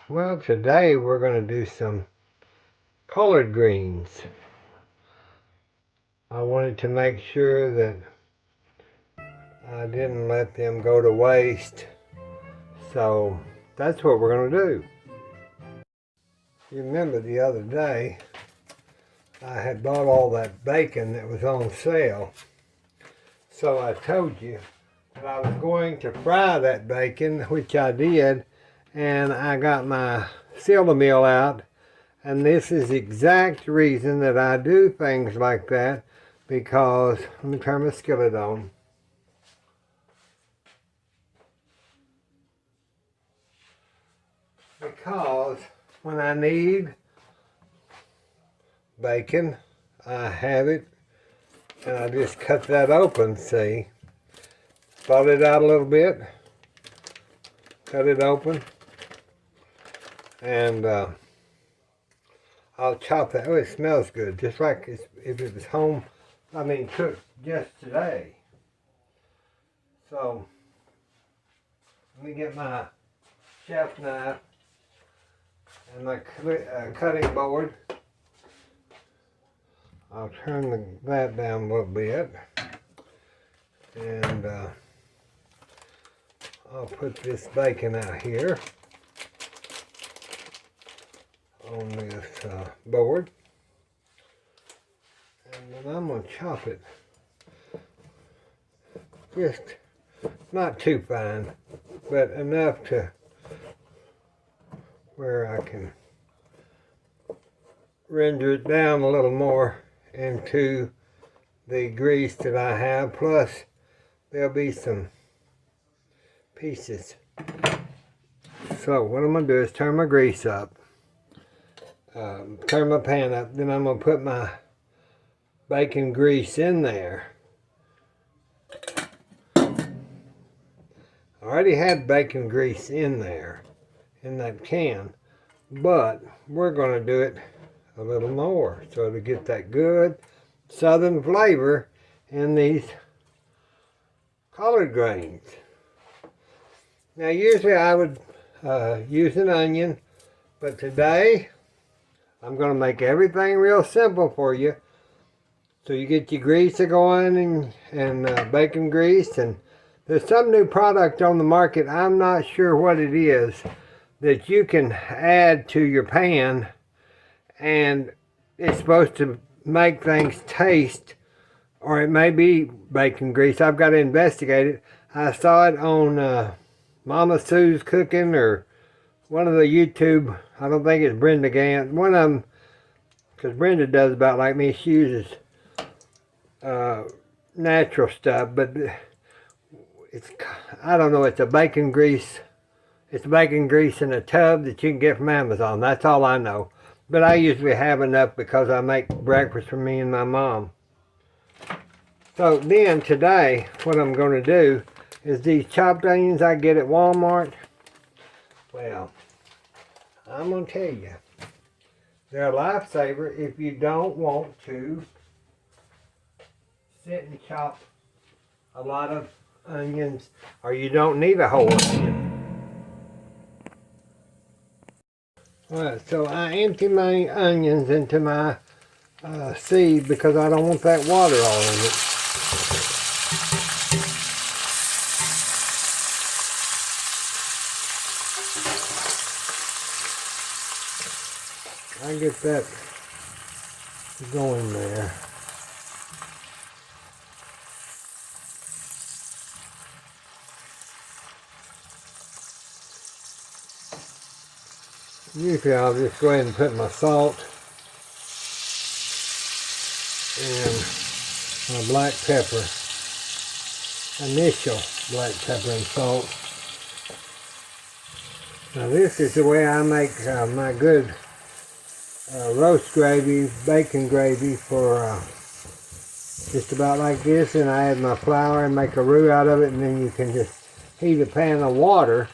Well, today we're going to do some collard greens. I wanted to make sure that I didn't let them go to waste. So that's what we're going to do. You remember the other day I had bought all that bacon that was on sale. So I told you that I was going to fry that bacon, which I did, and I got my silver mill out. And this is the exact reason that I do things like that, because, let me turn my skillet on. Because when I need bacon, I have it, and I just cut that open, see. Thaw it out a little bit, cut it open, and I'll chop that. Oh, it smells good, just like if it was home, cooked just today. So, let me get my chef knife and my cutting board. I'll turn that down a little bit, and I'll put this bacon out here on this board, and then I'm going to chop it just not too fine, but enough to where I can render it down a little more into the grease that I have, plus there'll be some pieces. So what I'm going to do is turn my grease up, turn my pan up, then I'm going to put my bacon grease in there. I already had bacon grease in there, in that can, but we're going to do it a little more so to get that good southern flavor in these collard greens. Now usually I would use an onion, but today I'm going to make everything real simple for you. So you get your grease going and bacon grease, and there's some new product on the market, I'm not sure what it is, that you can add to your pan, and it's supposed to make things taste, or it may be bacon grease. I've got to investigate it. I saw it on Mama Sue's Cooking, or one of the YouTube, I don't think it's Brenda Gant, one of them, because Brenda does about like me, she uses natural stuff, but it's, I don't know, it's a bacon grease. It's bacon grease in a tub that you can get from Amazon. That's all I know. But I usually have enough because I make breakfast for me and my mom. So then today, what I'm going to do is these chopped onions I get at Walmart. Well, I'm going to tell you, they're a lifesaver if you don't want to sit and chop a lot of onions, or you don't need a whole onion. Alright, so I empty my onions into my sieve because I don't want that water all in it. I get that going there. Usually I'll just go ahead and put my salt and my black pepper, initial black pepper and salt. Now this is the way I make my good roast gravy, bacon gravy for just about like this, and I add my flour and make a roux out of it, and then you can just heat a pan of water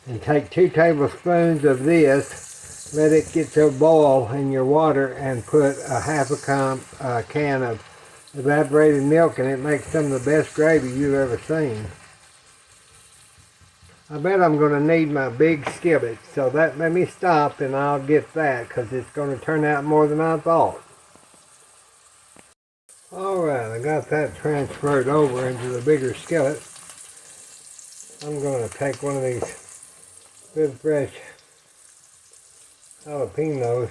and take 2 tablespoons of this, let it get to a boil in your water, and put a half a can of evaporated milk, and it makes some of the best gravy you've ever seen. I bet I'm going to need my big skillet, so let me stop and I'll get that because it's going to turn out more than I thought. Alright, I got that transferred over into the bigger skillet. I'm going to take one of these good fresh jalapenos,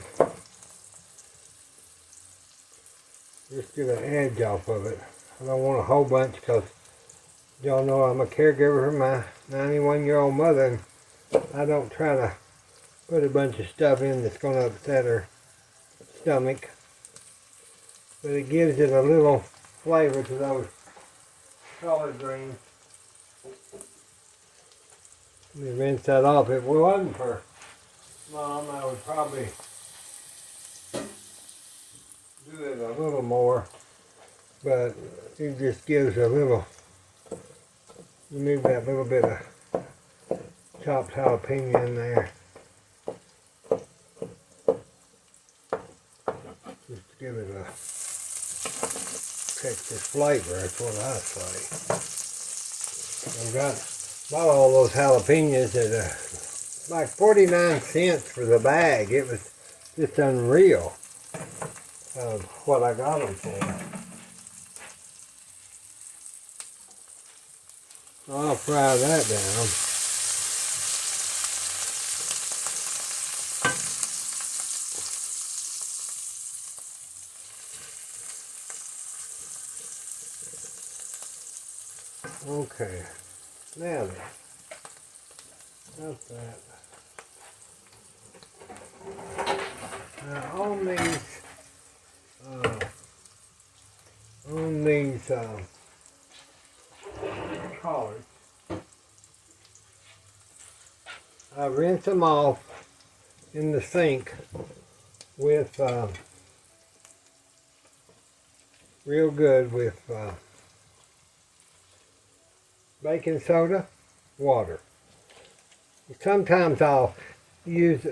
just get an edge off of it. I don't want a whole bunch because y'all know I'm a caregiver for my 91-year-old mother, and I don't try to put a bunch of stuff in that's going to upset her stomach. But it gives it a little flavor to those collard greens. Let me rinse that off. If it wasn't for Mom, I would probably do it a little more. But it just gives a little, you need that little bit of chopped jalapeno in there. Just to give it a Texas flavor, that's what I say. I've bought all those jalapenos at like 49 cents for the bag. It was just unreal of what I got them for. So I'll fry that down. Okay, now then, got that. Now on these collards, I rinse them off in the sink with real good with baking soda, water. Sometimes I'll use,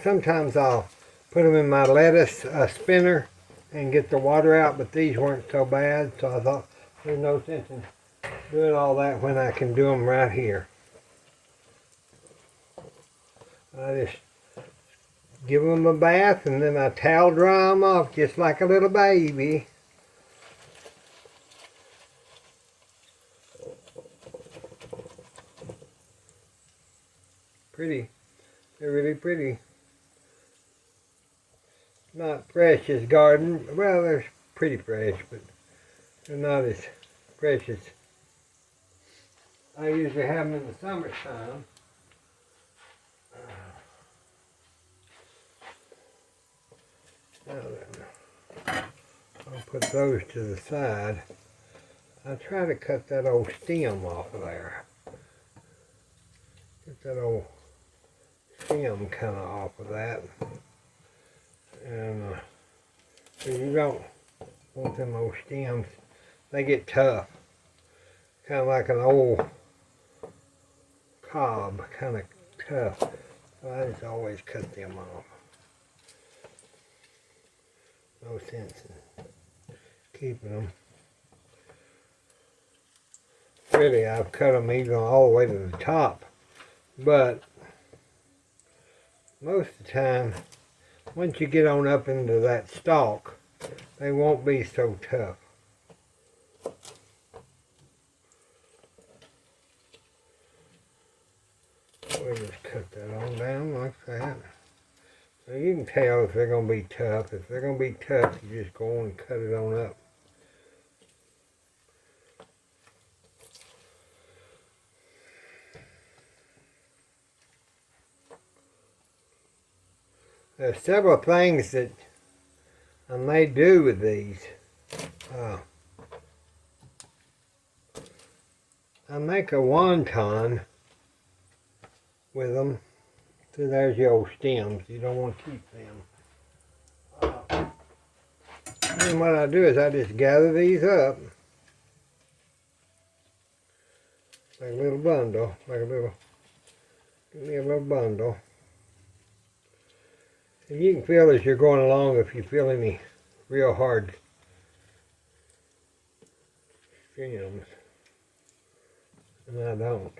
sometimes I'll put them in my lettuce spinner and get the water out, but these weren't so bad, so I thought there's no sense in doing all that when I can do them right here. I just give them a bath and then I towel dry them off just like a little baby. Pretty. They're really pretty. Not fresh as garden. Well, they're pretty fresh, but they're not as fresh as I usually have them in the summertime. Now then, I'll put those to the side. I try to cut that old stem off of there. Get that old stem kind of off of that. And so you don't want them old stems. They get tough. Kind of like an old cob, kind of tough. So I just always cut them off. No sense in keeping them. Really, I've cut them even all the way to the top. But most of the time, once you get on up into that stalk, they won't be so tough. We just cut that on down like that. So you can tell if they're going to be tough. If they're going to be tough, you just go on and cut it on up. There's several things that I may do with these. I make a wonton with them. So there's your old stems. You don't want to keep them. And what I do is I just gather these up. Like a little bundle. Give me a little bundle. And you can feel as you're going along if you feel any real hard stems. And I don't.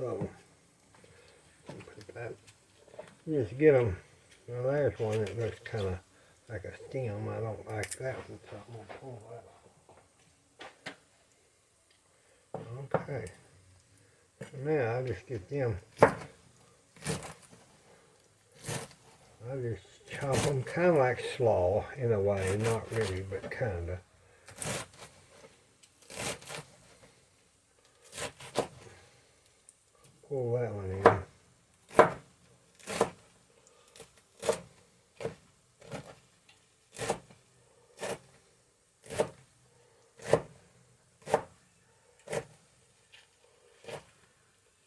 So, put that. Just get them. Well, there's one that looks kind of like a stem. I don't like that one, so I'm going to pull that one. Okay. So now I just get them. I just chop them kind of like slaw in a way. Not really, but kind of. Pull that one in.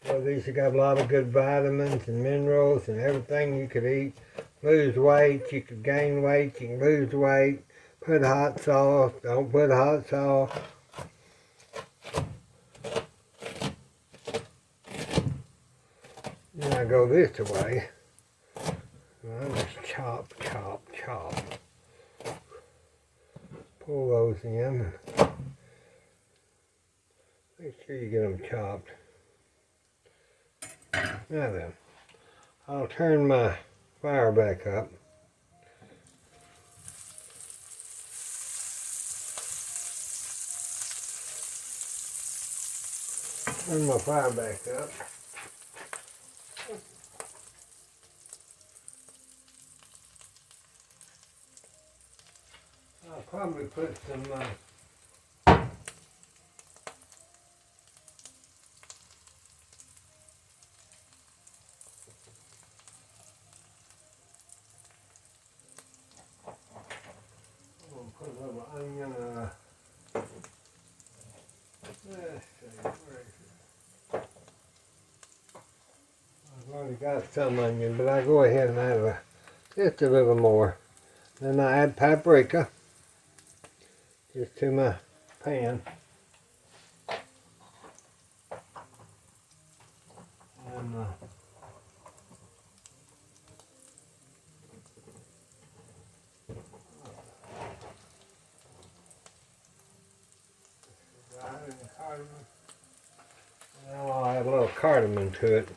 Well, these have got a lot of good vitamins and minerals and everything you could eat. Lose weight, you could gain weight, you can lose weight. Put hot sauce, don't put hot sauce. Then I go this way. I just chop, chop, chop. Pull those in. Make sure you get them chopped. Now then, I'll turn my fire back up. Turn my fire back up. I'll probably put some put a little onion, let's see, where is it? I've already got some onion, but I go ahead and add just a little more. Then I add paprika, just to my pan. And now I'll add a little cardamom to it.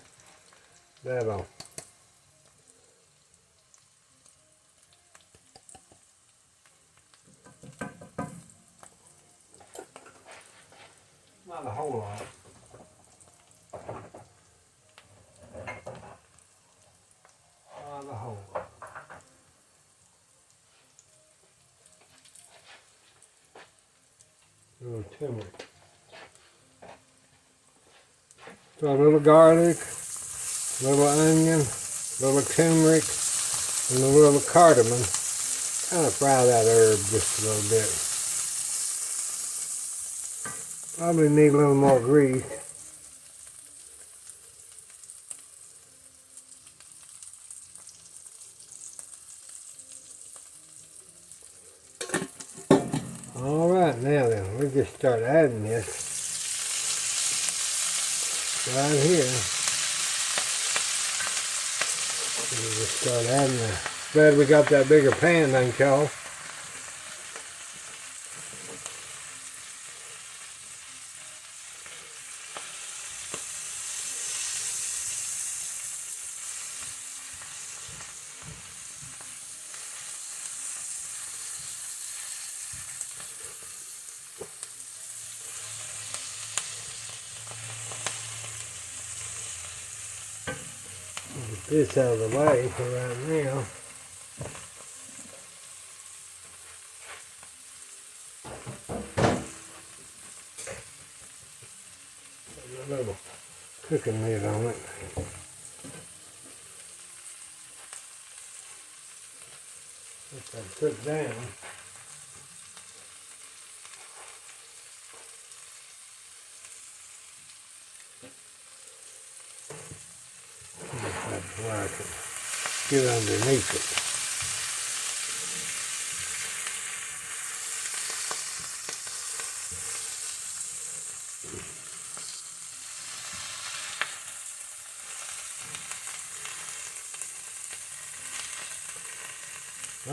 That'll not a whole lot. Not a whole lot. A little turmeric. So a little garlic, a little onion, a little turmeric, and a little cardamom. Kind of fry that herb just a little bit. Probably need a little more grease. Alright, now then, we just start adding this right here. We just start adding the, glad we got that bigger pan, ain't y'all? Get this out of the way for right now. Put a little cooking lid on it. Let that cook down. That's where I can get underneath it.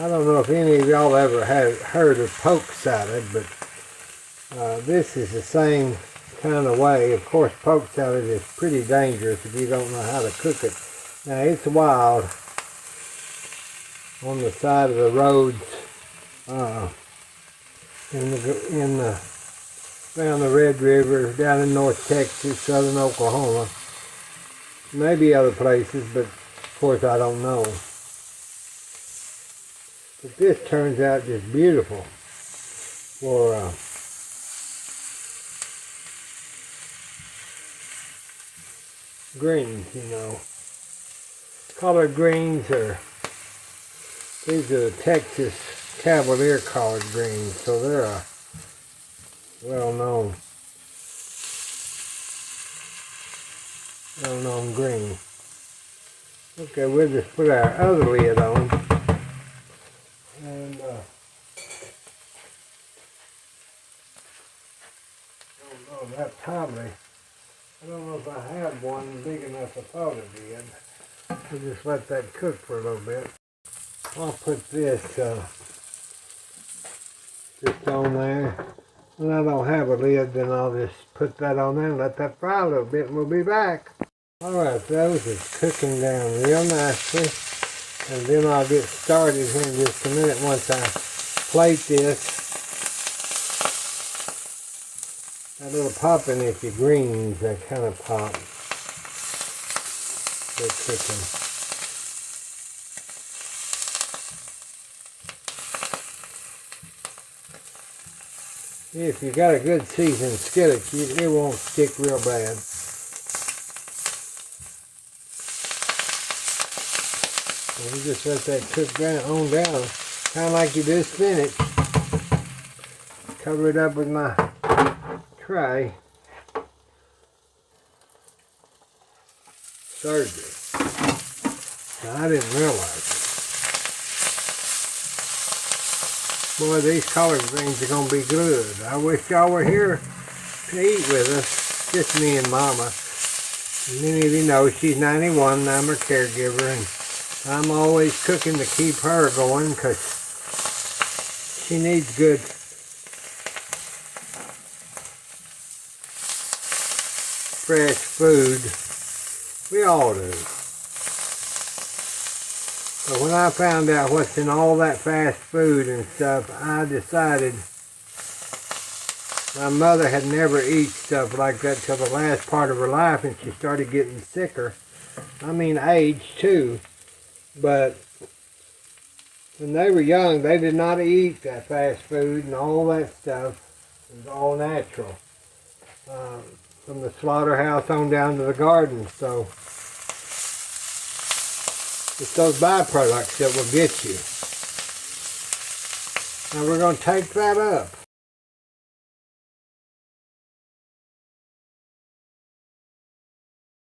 I don't know if any of y'all ever had heard of poke salad, but this is the same kind of way. Of course, poke salad is pretty dangerous if you don't know how to cook it. Now, it's wild on the side of the roads around the Red River, down in North Texas, southern Oklahoma. Maybe other places, but of course I don't know. But this turns out just beautiful for greens, you know. Collard greens these are the Texas Cavalier collard greens, so they're a well-known green. Okay, we'll just put our other lid on. And that probably, I don't know if I had one big enough. I thought it did. We'll just let that cook for a little bit. I'll put this just on there. When I don't have a lid, then I'll just put that on there and let that fry a little bit, and we'll be back. Alright, those is cooking down real nicely. And then I'll get started here in just a minute once I plate this. That little popping at your greens, that kind of pop. Good cooking. If you got a good seasoned skillet, it won't stick real bad. And you just let that cook on down, kind of like you do spinach. Cover it up with my tray. Surgery. Now, I didn't realize it. Boy, these collard greens are going to be good. I wish y'all were here to eat with us. Just me and Mama. Many of you know she's 91 and I'm her caregiver. And I'm always cooking to keep her going because she needs good fresh food. We all do. But when I found out what's in all that fast food and stuff, I decided my mother had never eaten stuff like that till the last part of her life, and she started getting sicker. I mean, age too. But when they were young, they did not eat that fast food and all that stuff. It was all natural. From the slaughterhouse on down to the garden. So it's those byproducts that will get you. Now we're going to take that up.